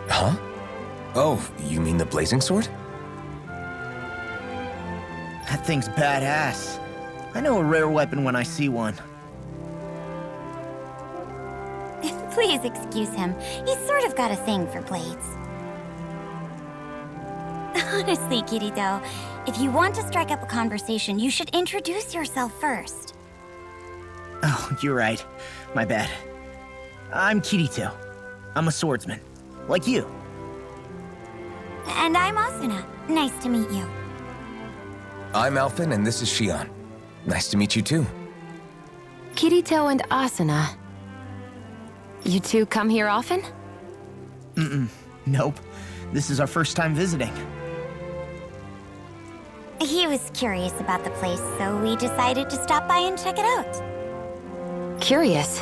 Huh? Oh, you mean the blazing sword? That thing's badass. I know a rare weapon when I see one. Please excuse him. He's sort of got a thing for blades. Honestly, Kirito, if you want to strike up a conversation, you should introduce yourself first. Oh, you're right. My bad. I'm Kirito. I'm a swordsman. Like you. And I'm Asuna. Nice to meet you. I'm Alphen, and this is Shion. Nice to meet you too. Kirito and Asuna. You two come here often? Nope. This is our first time visiting. He was curious about the place, so we decided to stop by and check it out. Curious.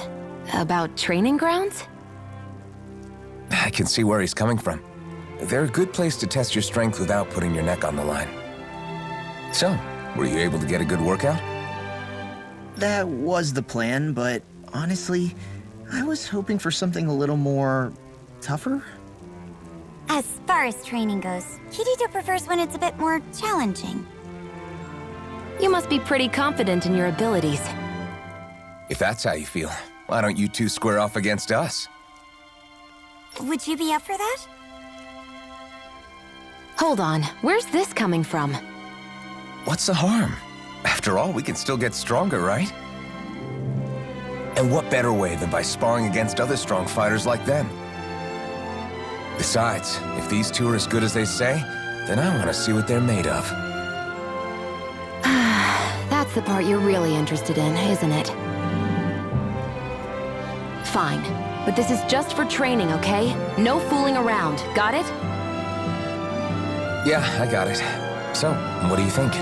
About training grounds? I can see where he's coming from. They're a good place to test your strength without putting your neck on the line. So, were you able to get a good workout? That was the plan, but honestly, I was hoping for something a little more tougher. As far as training goes, Kirito prefers when it's a bit more challenging. You must be pretty confident in your abilities. If that's how you feel, why don't you two square off against us? Would you be up for that? Hold on, where's this coming from? What's the harm? After all, we can still get stronger, right? And what better way than by sparring against other strong fighters like them? Besides, if these two are as good as they say, then I want to see what they're made of. That's the part you're really interested in, isn't it? Fine, but this is just for training, okay? No fooling around, got it? Yeah, I got it. So, what do you think?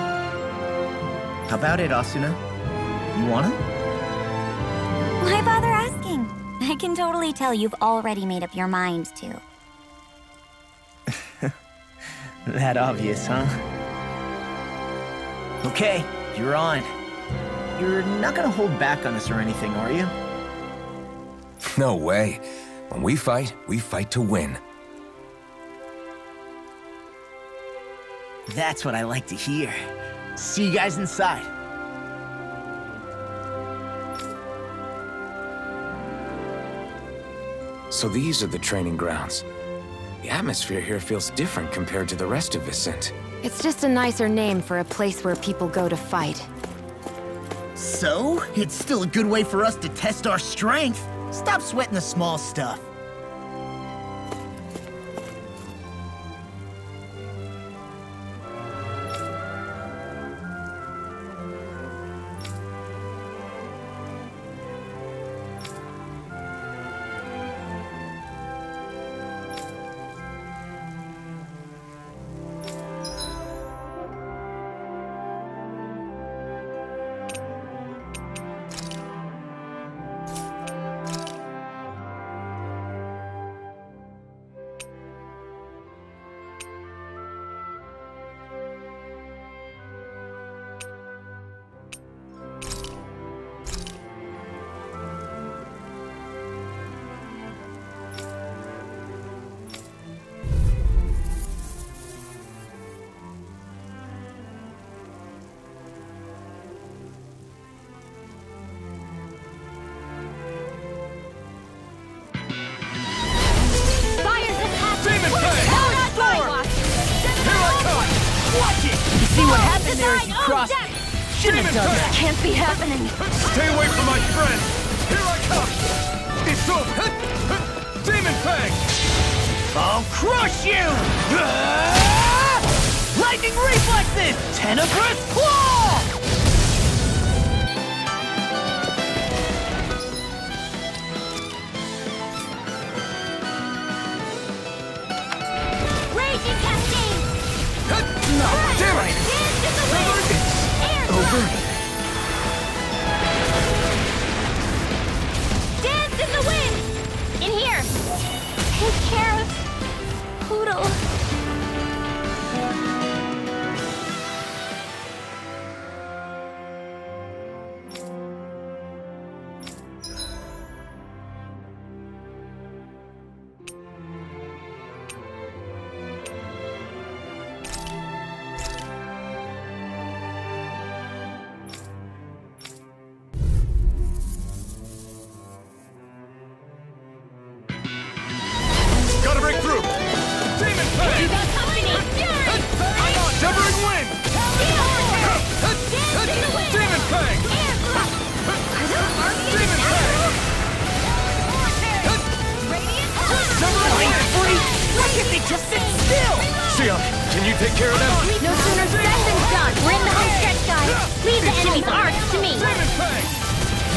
How about it, Asuna? You wanna? Why bother asking? I can totally tell you've already made up your mind to. That obvious, huh? Okay, you're on. You're not gonna hold back on us or anything, are you? No way. When we fight to win. That's what I like to hear. See you guys inside. So these are the training grounds. The atmosphere here feels different compared to the rest of Vicent. It's just a nicer name for a place where people go to fight. So, it's still a good way for us to test our strength. Stop sweating the small stuff. See what happened there as you crossed me. Shouldn't have done that. Can't be happening. Stay away from my friend! Here I come! It's over! Demon Fang! I'll crush you! Lightning reflexes! Tenebrous claw! Raging Cascade! No, Damn it! Dance in the wind! Air over. Dance in the wind! In here! Take care of Poodle. Fang! got company! I'm on! Severing Wind! Demon Fang! Demon Fang! Severing Wind! Why can't they just sit still? Xion, can you take care of them? No sooner said than done. We're in the home stretch, guys. Leave the enemy's arcs to me. Demon Fang!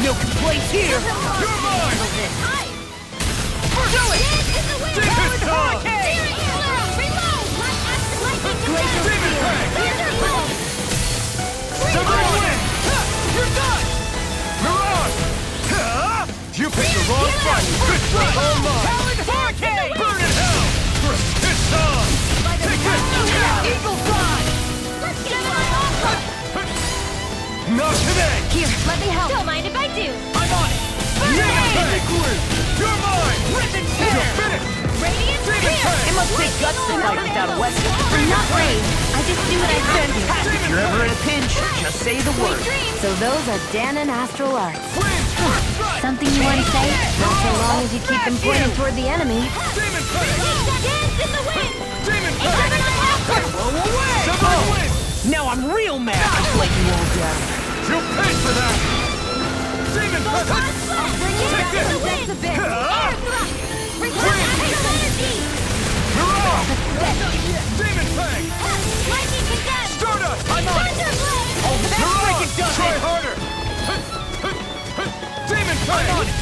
No complaints here. You're mine! Do it! Demon Dog! Demon Fang! Severing Wind! You're done! Mirage! You picked the wrong fight! Good try! All mine! Hurricane! Burn in hell! It's on! Take it! Eagle Fly! Let's get it! Not today! Here, let me help. Don't mind if I do. I'm on it! Demon Fang! You're mine! You're finished! Radiant Demon Fang! It must take guts to fight without a weapon. I'm not brave. I just do what I can do. If you're ever in a pinch, just say the word. So those are Dan and Astral Arts. Wind! First strike! Something you want to say? Not so long as you keep them pointed toward the enemy. Demon Fang! Dance in the wind! Demon Fang! Blow away! Severing Wind! Now I'm real mad to let you all down. You paid for that! Demon Fang! Take this! That's a bit. Air thrust! Energy! Mirage! Demon Fang! Lightning condemned! Stardust! I'm on it! Thunderblade! Mirage! Try harder! Demon Fang! I'm on it!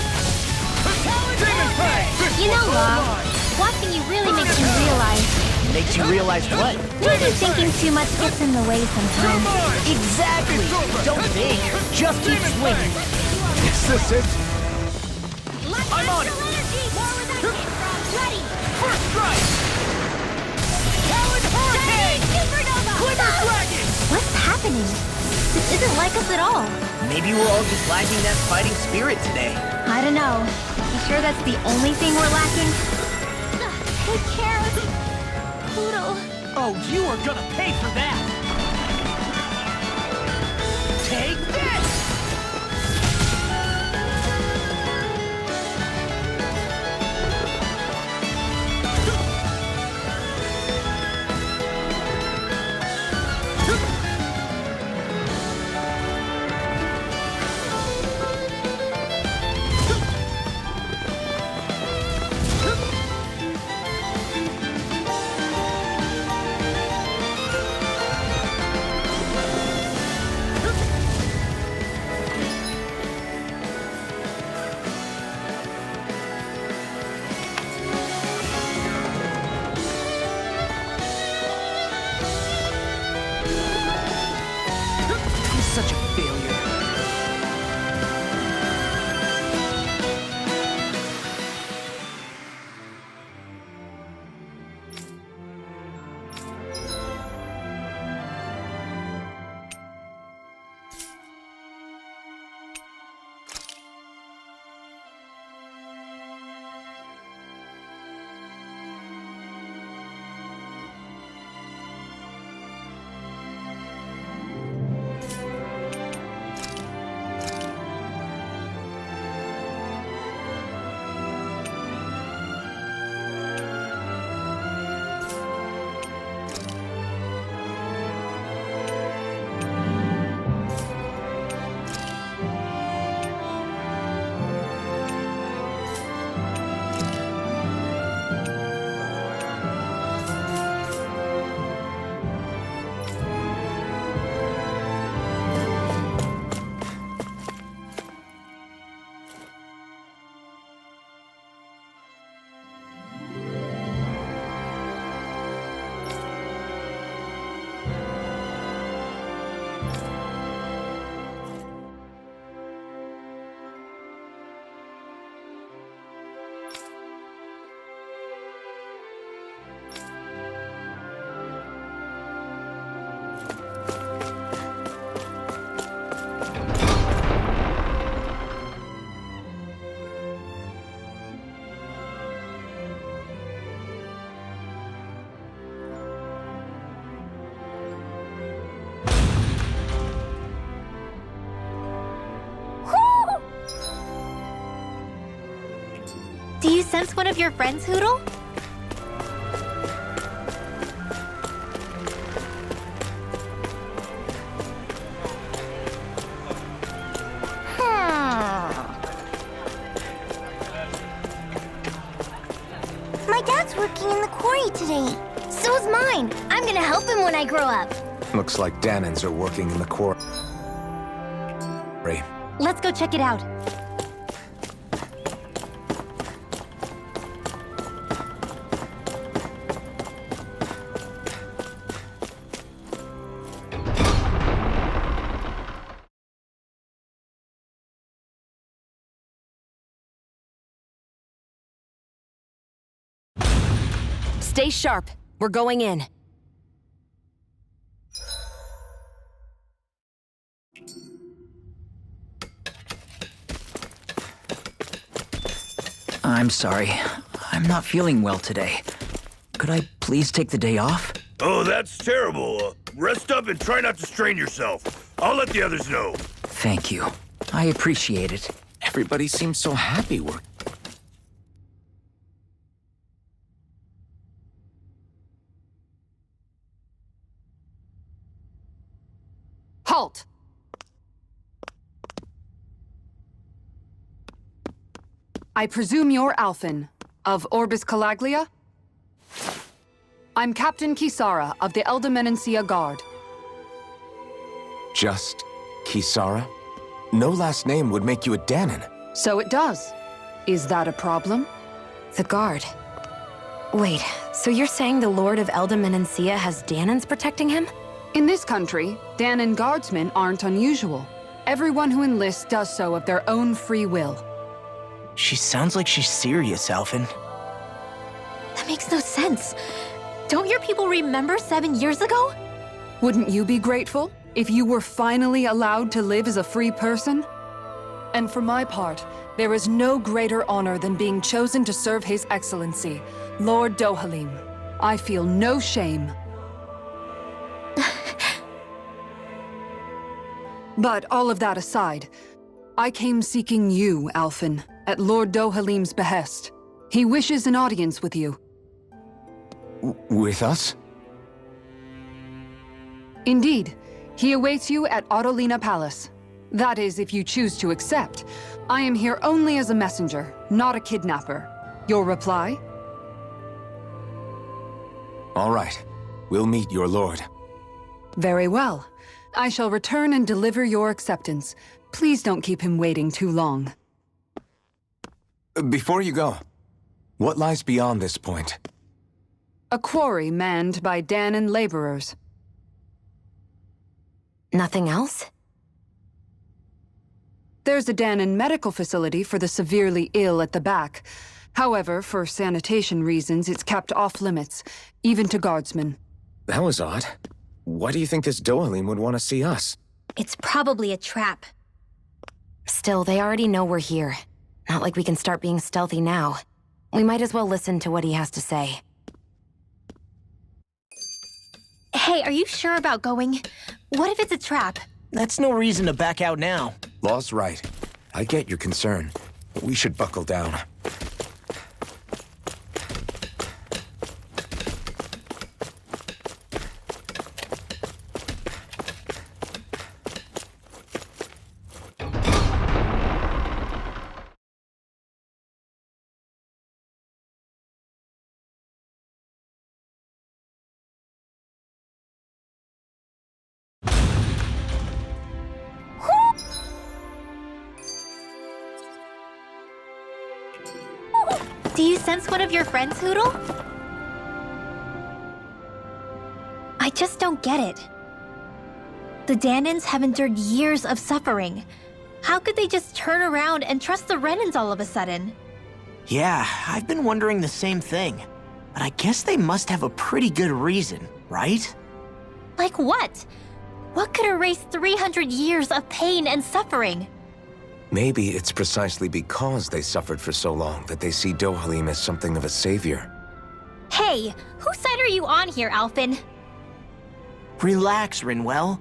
Demon Fang! You know, Law, watching you really makes me realize Makes you realize what? maybe thinking too much gets in the way sometimes. Exactly. Don't think. Just keep swinging. Is this it? I'm on it. Ready! First strike! Talon Hurricane! Supernova! Glimmer Dragon! What's happening? This isn't like us at all. Maybe we're all just lacking that fighting spirit today. I don't know. You sure that's the only thing we're lacking? Take care of it. Poodle. Oh, you are gonna pay for that! Take this! Such a failure. Do you sense one of your friends, Hoodle? working in the quarry today. So's mine. I'm gonna help him when I grow up. Looks like Danans are working in the quarry. Let's go check it out. Stay sharp. We're going in. I'm sorry. I'm not feeling well today. Could I please take the day off? Oh, that's terrible. Rest up and try not to strain yourself. I'll let the others know. Thank you. I appreciate it. Everybody seems so happy we're... Halt! I presume you're Alphen, of Orbis Calaglia? I'm Captain Kisara of the Elder Guard. Just Kisara? No last name would make you a Danan. So it does. Is that a problem? The guard. Wait, so you're saying the Lord of Elda Menancia has Danans protecting him? In this country, Danan guardsmen aren't unusual. Everyone who enlists does so of their own free will. She sounds like she's serious, Alphen. That makes no sense. Don't your people remember 7 years ago? Wouldn't you be grateful if you were finally allowed to live as a free person? And for my part, there is no greater honor than being chosen to serve His Excellency, Lord Dohalim. I feel no shame. But all of that aside, I came seeking you, Alphen, at Lord Dohalim's behest. He wishes an audience with you. With us? Indeed. He awaits you at Autolina Palace. That is, if you choose to accept. I am here only as a messenger, not a kidnapper. Your reply? All right. We'll meet your lord. Very well. I shall return and deliver your acceptance. Please don't keep him waiting too long. Before you go, what lies beyond this point? A quarry manned by Danan laborers. Nothing else? There's a Danan medical facility for the severely ill at the back. However, for sanitation reasons, it's kept off limits, even to guardsmen. That was odd. Why do you think this Dohalim would want to see us? It's probably a trap. Still, they already know we're here. Not like we can start being stealthy now. We might as well listen to what he has to say. Hey, are you sure about going? What if it's a trap? That's no reason to back out now. Law's right. I get your concern, but we should buckle down. Do you sense one of your friends, Hootle? I just don't get it. The Danans have endured years of suffering. How could they just turn around and trust the Renans all of a sudden? Yeah, I've been wondering the same thing. But I guess they must have a pretty good reason, right? Like what? What could erase 300 years of pain and suffering? Maybe it's precisely because they suffered for so long that they see Dohalim as something of a savior. Hey, whose side are you on here, Alphen? Relax, Rinwell.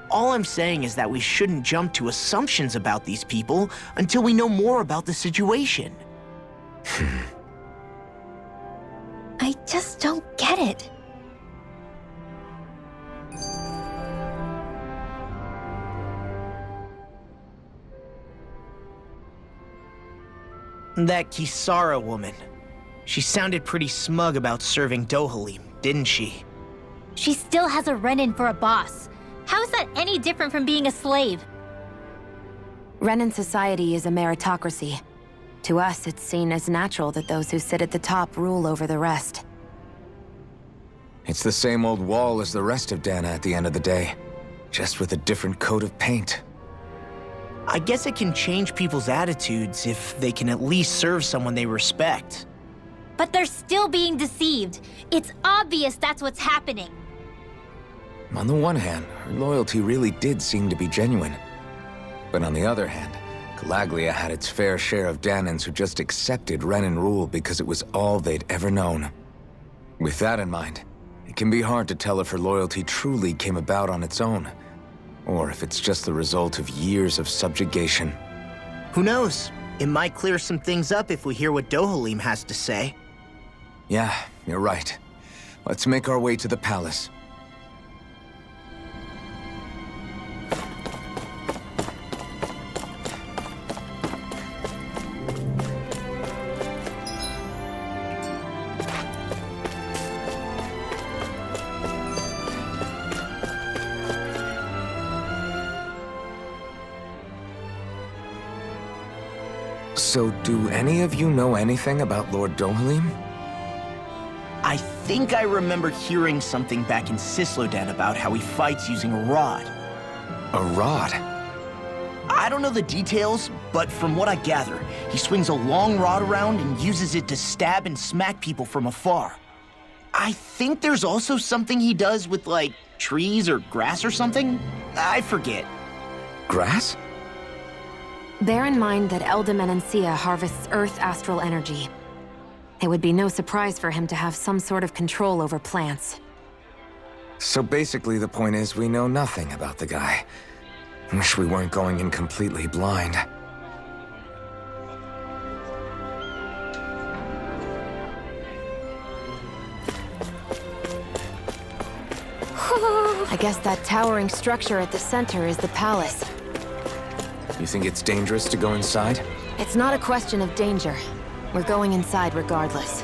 All I'm saying is that we shouldn't jump to assumptions about these people until we know more about the situation. I just don't get it. That Kisara woman. She sounded pretty smug about serving Dohalim, didn't she? She still has a Renan for a boss. How is that any different from being a slave? Renan society is a meritocracy. To us, it's seen as natural that those who sit at the top rule over the rest. It's the same old wall as the rest of Dana at the end of the day, just with a different coat of paint. I guess it can change people's attitudes if they can at least serve someone they respect. But they're still being deceived. It's obvious that's what's happening. On the one hand, her loyalty really did seem to be genuine. But on the other hand, Calaglia had its fair share of Danans who just accepted Renan rule because it was all they'd ever known. With that in mind, it can be hard to tell if her loyalty truly came about on its own, or if it's just the result of years of subjugation. Who knows? It might clear some things up if we hear what Dohalim has to say. Yeah, you're right. Let's make our way to the palace. So, do any of you know anything about Lord Dohalim? I think I remember hearing something back in Sislodan about how he fights using a rod. A rod? I don't know the details, but from what I gather, he swings a long rod around and uses it to stab and smack people from afar. I think there's also something he does with, like, trees or grass or something? I forget. Grass? Bear in mind that Elda Menancia harvests Earth astral energy. It would be no surprise for him to have some sort of control over plants. So basically the point is we know nothing about the guy. Wish we weren't going in completely blind. I guess that towering structure at the center is the palace. You think it's dangerous to go inside? It's not a question of danger. We're going inside regardless.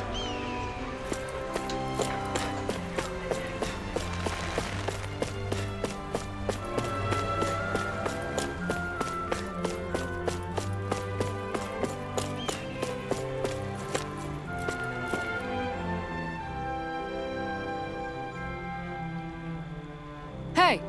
Hey!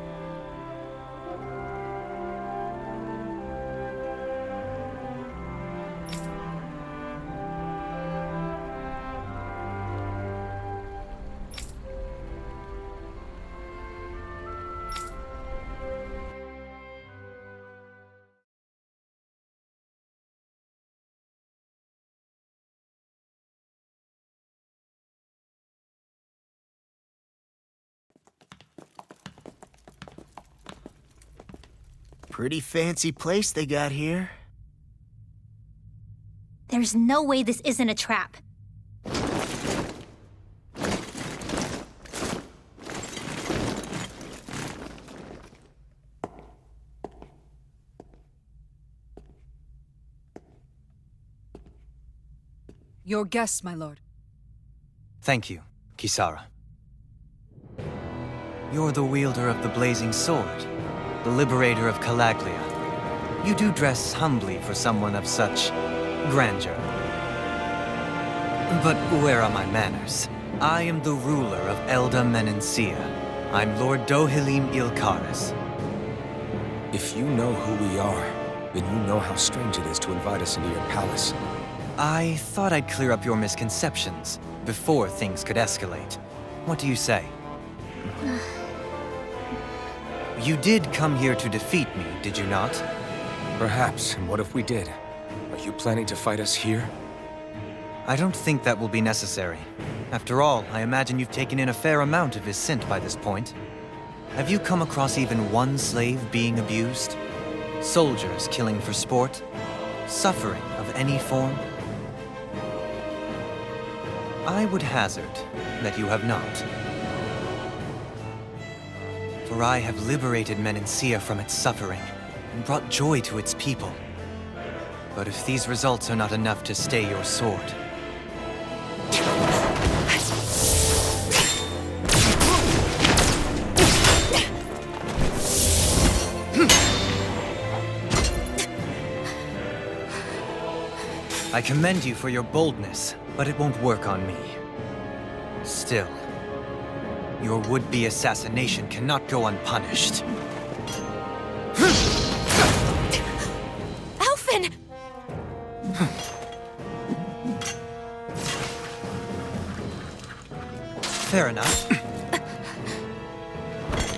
Pretty fancy place they got here. There's no way this isn't a trap. Your guests, my lord. Thank you, Kisara. You're the wielder of the blazing sword, the liberator of Calaglia. You do dress humbly for someone of such grandeur. But where are my manners? I am the ruler of Elda Menancia. I'm Lord Dohalim Ilkaris. If you know who we are, then you know how strange it is to invite us into your palace. I thought I'd clear up your misconceptions before things could escalate. What do you say? You did come here to defeat me, did you not? Perhaps, and what if we did? Are you planning to fight us here? I don't think that will be necessary. After all, I imagine you've taken in a fair amount of his scent by this point. Have you come across even one slave being abused? Soldiers killing for sport? Suffering of any form? I would hazard that you have not. For I have liberated Menancia from its suffering and brought joy to its people. But if these results are not enough to stay your sword... I commend you for your boldness, but it won't work on me. Still, your would-be assassination cannot go unpunished. Alphen! Fair enough.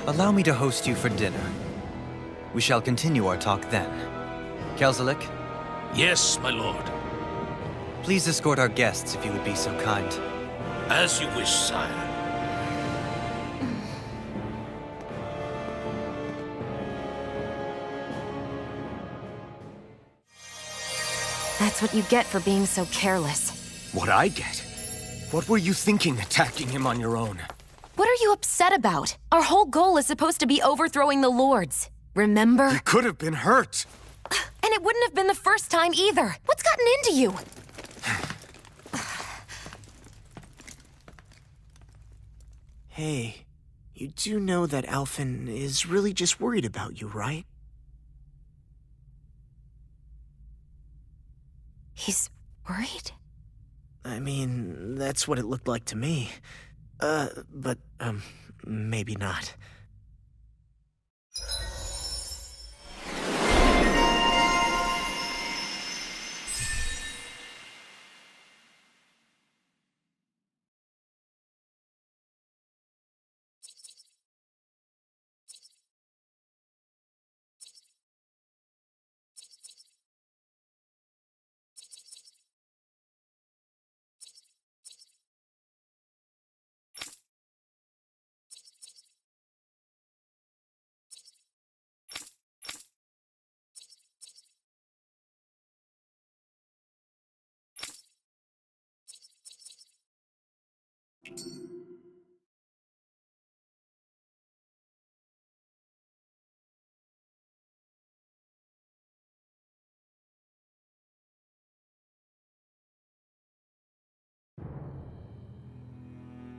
Allow me to host you for dinner. We shall continue our talk then. Kelzelik, Yes, my lord. please escort our guests if you would be so kind. As you wish, sire. That's what you get for being so careless. What I get? What were you thinking attacking him on your own? What are you upset about? Our whole goal is supposed to be overthrowing the Lords. Remember? He could have been hurt. And it wouldn't have been the first time either. What's gotten into you? Hey, you do know that Alphen is really just worried about you, right? He's worried? I mean, that's what it looked like to me. But maybe not.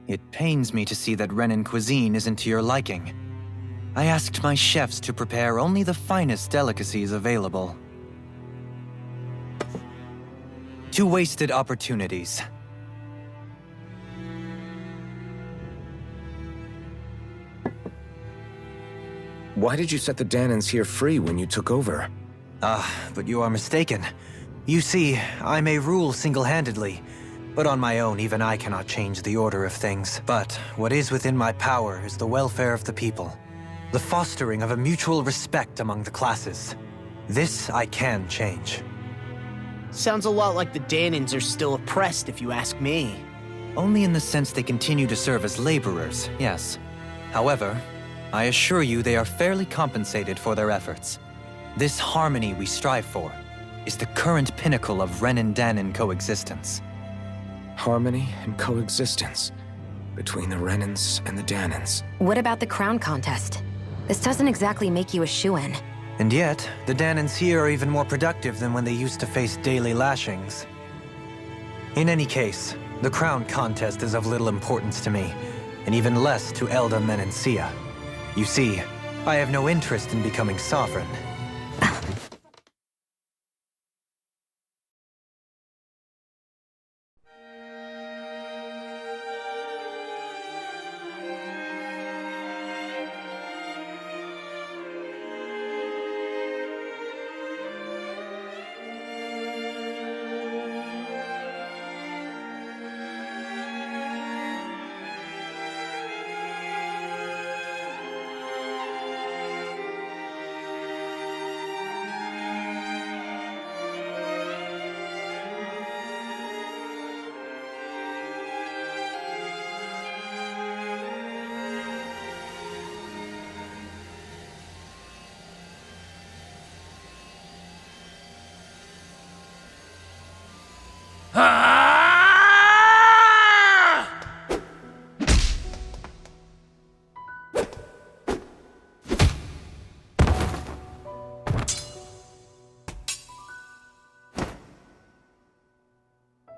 It pains me to see that Renan cuisine isn't to your liking. I asked my chefs to prepare only the finest delicacies available. 2 wasted opportunities. Why did you set the Danans here free when you took over? But you are mistaken. You see, I may rule single-handedly, but on my own, even I cannot change the order of things. But what is within my power is the welfare of the people, the fostering of a mutual respect among the classes. This I can change. Sounds a lot like the Danans are still oppressed, if you ask me. Only in the sense they continue to serve as laborers, yes. However, I assure you they are fairly compensated for their efforts. This harmony we strive for is the current pinnacle of Renan-Danan coexistence. Harmony and coexistence between the Renans and the Danans. What about the crown contest? This doesn't exactly make you a shoo-in. And yet, the Danans here are even more productive than when they used to face daily lashings. In any case, the crown contest is of little importance to me, and even less to Elda Menancia. You see, I have no interest in becoming sovereign.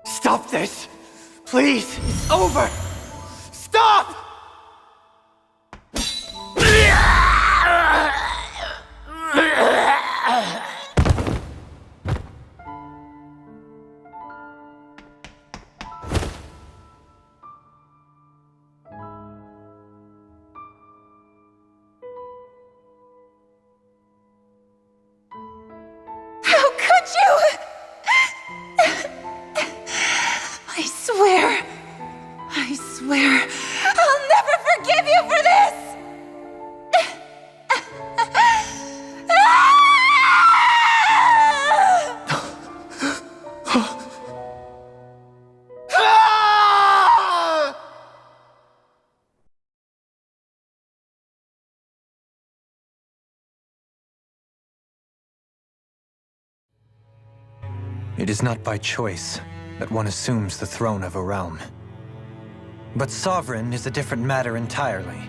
Stop this! Please! It's over! Stop! swear I'll never forgive you for this! It is not by choice that one assumes the throne of a realm. But sovereign is a different matter entirely.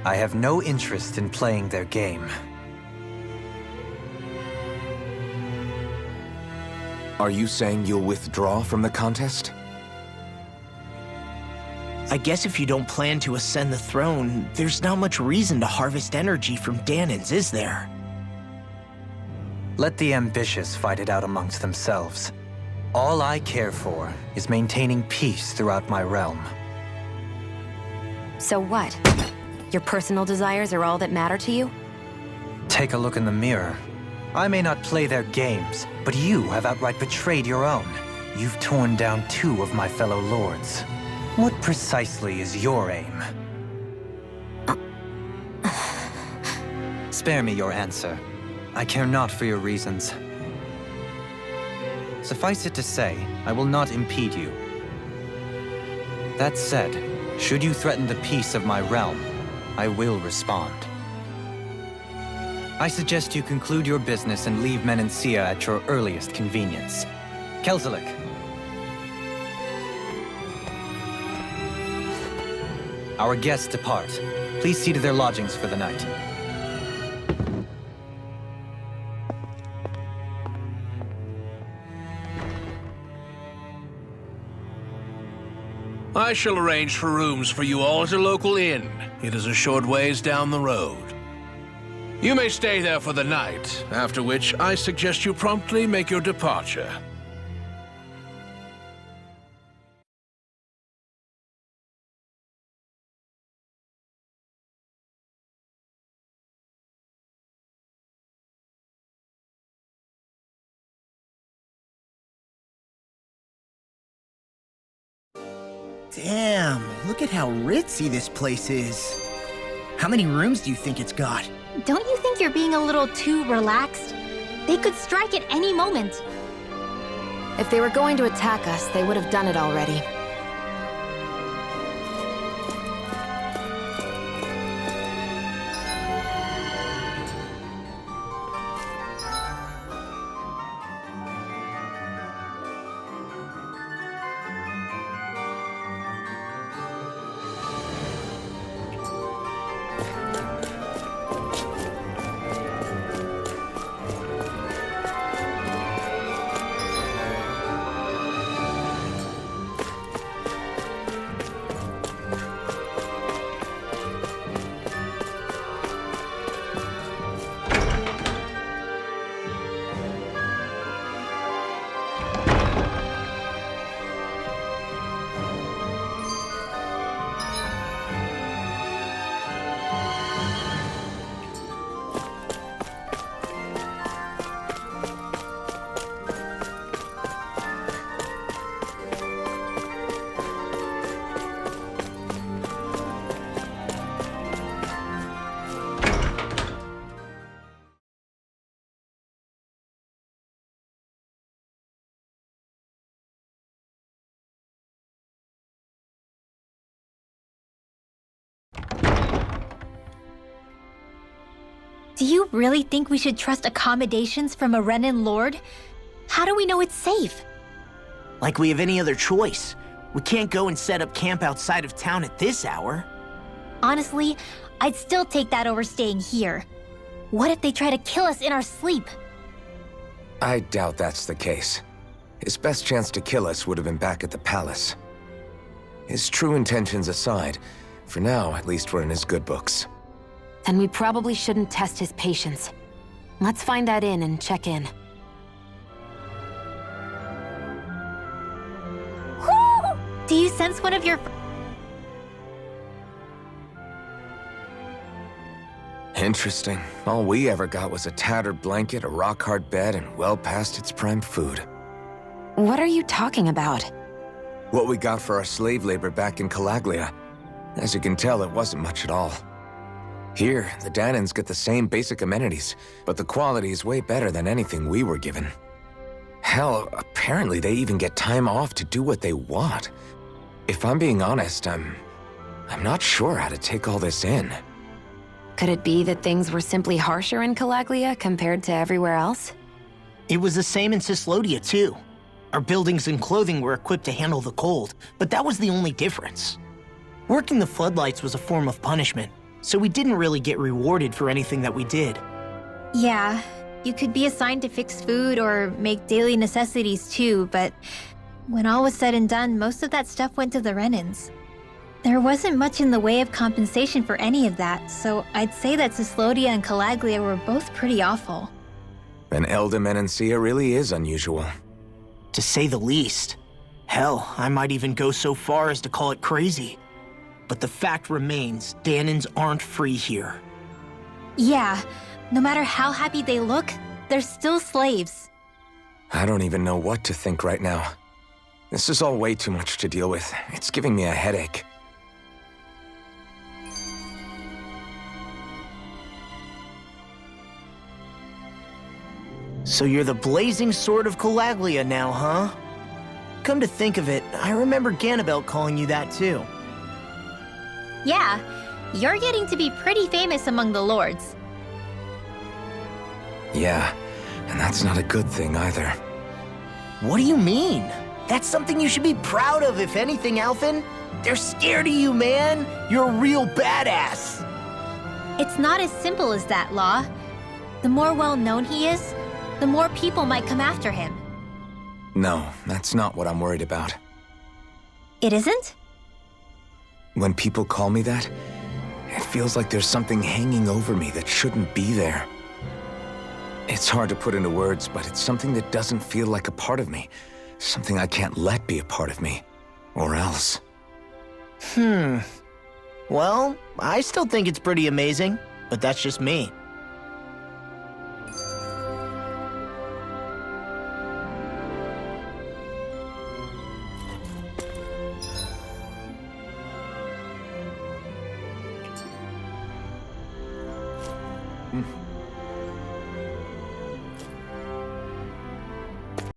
I have no interest in playing their game. Are you saying you'll withdraw from the contest? I guess if you don't plan to ascend the throne, there's not much reason to harvest energy from Dahnans, is there? Let the ambitious fight it out amongst themselves. All I care for is maintaining peace throughout my realm. So what? Your personal desires are all that matter to you? Take a look in the mirror. I may not play their games, but you have outright betrayed your own. You've torn down 2 of my fellow lords. What precisely is your aim? Spare me your answer. I care not for your reasons. Suffice it to say, I will not impede you. That said, should you threaten the peace of my realm, I will respond. I suggest you conclude your business and leave Menancia at your earliest convenience. Kelzelik. Our guests depart. Please see to their lodgings for the night. I shall arrange for rooms for you all at a local inn. It is a short ways down the road. You may stay there for the night, after which I suggest you promptly make your departure. Damn, look at how ritzy this place is. How many rooms do you think it's got? Don't you think you're being a little too relaxed? They could strike at any moment. If they were going to attack us, they would have done it already. Do you really think we should trust accommodations from a Renan Lord? How do we know it's safe? Like we have any other choice. We can't go and set up camp outside of town at this hour. Honestly, I'd still take that over staying here. What if they try to kill us in our sleep? I doubt that's the case. His best chance to kill us would have been back at the palace. His true intentions aside, for now, at least we're in his good books. Then we probably shouldn't test his patience. Let's find that inn and check in. Whoo! Do you sense one of your... Interesting. All we ever got was a tattered blanket, a rock-hard bed, and well past its prime food. What are you talking about? What we got for our slave labor back in Calaglia. As you can tell, it wasn't much at all. Here, the Danans get the same basic amenities, but the quality is way better than anything we were given. Hell, apparently they even get time off to do what they want. If I'm being honest, I'm not sure how to take all this in. Could it be that things were simply harsher in Calaglia compared to everywhere else? It was the same in Cyslodia, too. Our buildings and clothing were equipped to handle the cold, but that was the only difference. Working the floodlights was a form of punishment, so we didn't really get rewarded for anything that we did. Yeah, you could be assigned to fix food or make daily necessities too, but when all was said and done, most of that stuff went to the Renans. There wasn't much in the way of compensation for any of that, so I'd say that Cyslodia and Calaglia were both pretty awful. Then Elda Menancia really is unusual. To say the least. Hell, I might even go so far as to call it crazy. But the fact remains, Danans aren't free here. Yeah, no matter how happy they look, they're still slaves. I don't even know what to think right now. This is all way too much to deal with. It's giving me a headache. So you're the blazing sword of Calaglia now, huh? Come to think of it, I remember Ganabelt calling you that too. Yeah, you're getting to be pretty famous among the lords. Yeah, and that's not a good thing either. What do you mean? That's something you should be proud of, if anything, Alphen. They're scared of you, man. You're a real badass. It's not as simple as that, Law. The more well-known he is, the more people might come after him. No, that's not what I'm worried about. It isn't? When people call me that, it feels like there's something hanging over me that shouldn't be there. It's hard to put into words, but it's something that doesn't feel like a part of me. Something I can't let be a part of me. Or else. Well, I still think it's pretty amazing, but that's just me.